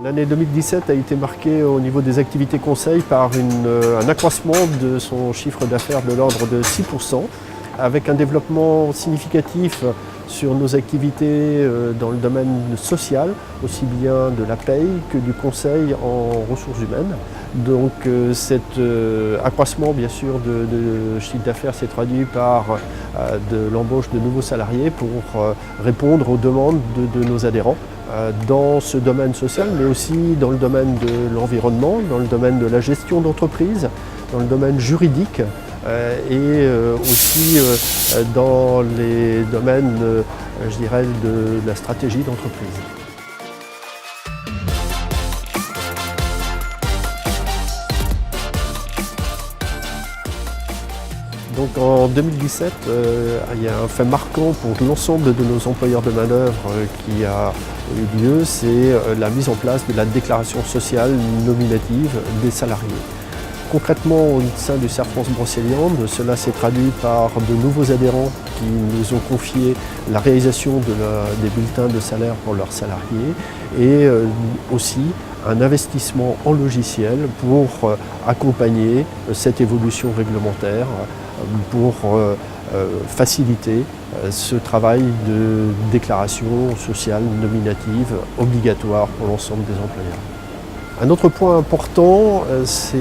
L'année 2017 a été marquée au niveau des activités conseil par un accroissement de son chiffre d'affaires de l'ordre de 6%, avec un développement significatif sur nos activités dans le domaine social, aussi bien de la paye que du conseil en ressources humaines. Donc cet accroissement bien sûr de chiffre d'affaires s'est traduit par de l'embauche de nouveaux salariés pour répondre aux demandes de nos adhérents dans ce domaine social, mais aussi dans le domaine de l'environnement, dans le domaine de la gestion d'entreprise, dans le domaine juridique et aussi dans les domaines, je dirais, de la stratégie d'entreprise. Donc en 2017, il y a un fait marquant pour l'ensemble de nos employeurs de main-d'œuvre qui a eu lieu, c'est la mise en place de la déclaration sociale nominative des salariés. Concrètement, au sein du CERF France Brocéliande, cela s'est traduit par de nouveaux adhérents qui nous ont confié la réalisation des bulletins de salaire pour leurs salariés et aussi un investissement en logiciel pour accompagner cette évolution réglementaire, pour faciliter ce travail de déclaration sociale nominative obligatoire pour l'ensemble des employeurs. Un autre point important, c'est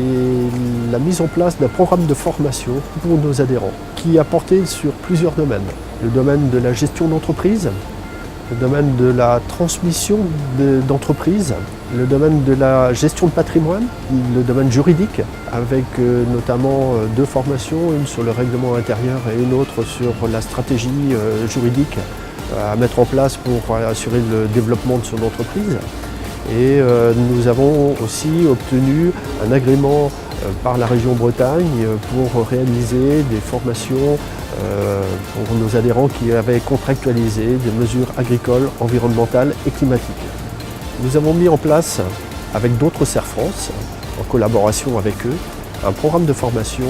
la mise en place d'un programme de formation pour nos adhérents qui a porté sur plusieurs domaines. Le domaine de la gestion d'entreprise, le domaine de la transmission d'entreprise, le domaine de la gestion de patrimoine, le domaine juridique, avec notamment deux formations, une sur le règlement intérieur et une autre sur la stratégie juridique à mettre en place pour assurer le développement de son entreprise. Et nous avons aussi obtenu un agrément par la région Bretagne pour réaliser des formations pour nos adhérents qui avaient contractualisé des mesures agricoles, environnementales et climatiques. Nous avons mis en place, avec d'autres CERF France, en collaboration avec eux, un programme de formation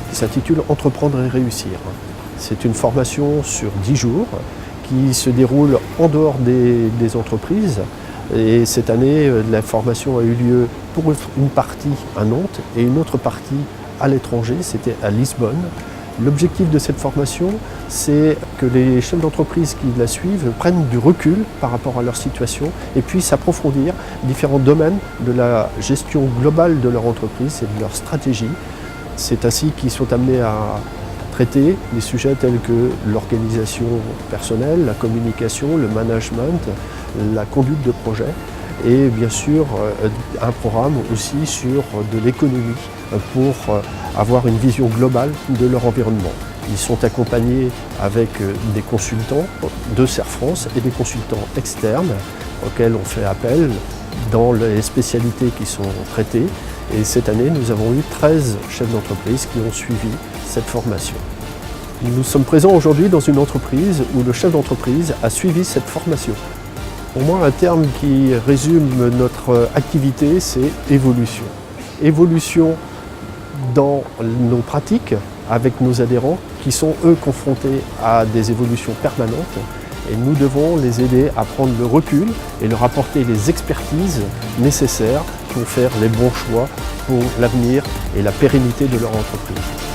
qui s'intitule « Entreprendre et réussir ». C'est une formation sur 10 jours qui se déroule en dehors des entreprises. Et cette année, la formation a eu lieu pour une partie à Nantes et une autre partie à l'étranger, c'était à Lisbonne. L'objectif de cette formation, c'est que les chefs d'entreprise qui la suivent prennent du recul par rapport à leur situation et puissent approfondir différents domaines de la gestion globale de leur entreprise et de leur stratégie. C'est ainsi qu'ils sont amenés à traiter des sujets tels que l'organisation personnelle, la communication, le management, la conduite de projet et bien sûr un programme aussi sur de l'économie pour avoir une vision globale de leur environnement. Ils sont accompagnés avec des consultants de CERF France et des consultants externes auxquels on fait appel dans les spécialités qui sont traitées. Et cette année, nous avons eu 13 chefs d'entreprise qui ont suivi cette formation. Nous sommes présents aujourd'hui dans une entreprise où le chef d'entreprise a suivi cette formation. Pour moi, un terme qui résume notre activité, c'est évolution. Évolution dans nos pratiques avec nos adhérents qui sont, eux, confrontés à des évolutions permanentes. Et nous devons les aider à prendre le recul et leur apporter les expertises nécessaires pour faire les bons choix pour l'avenir et la pérennité de leur entreprise.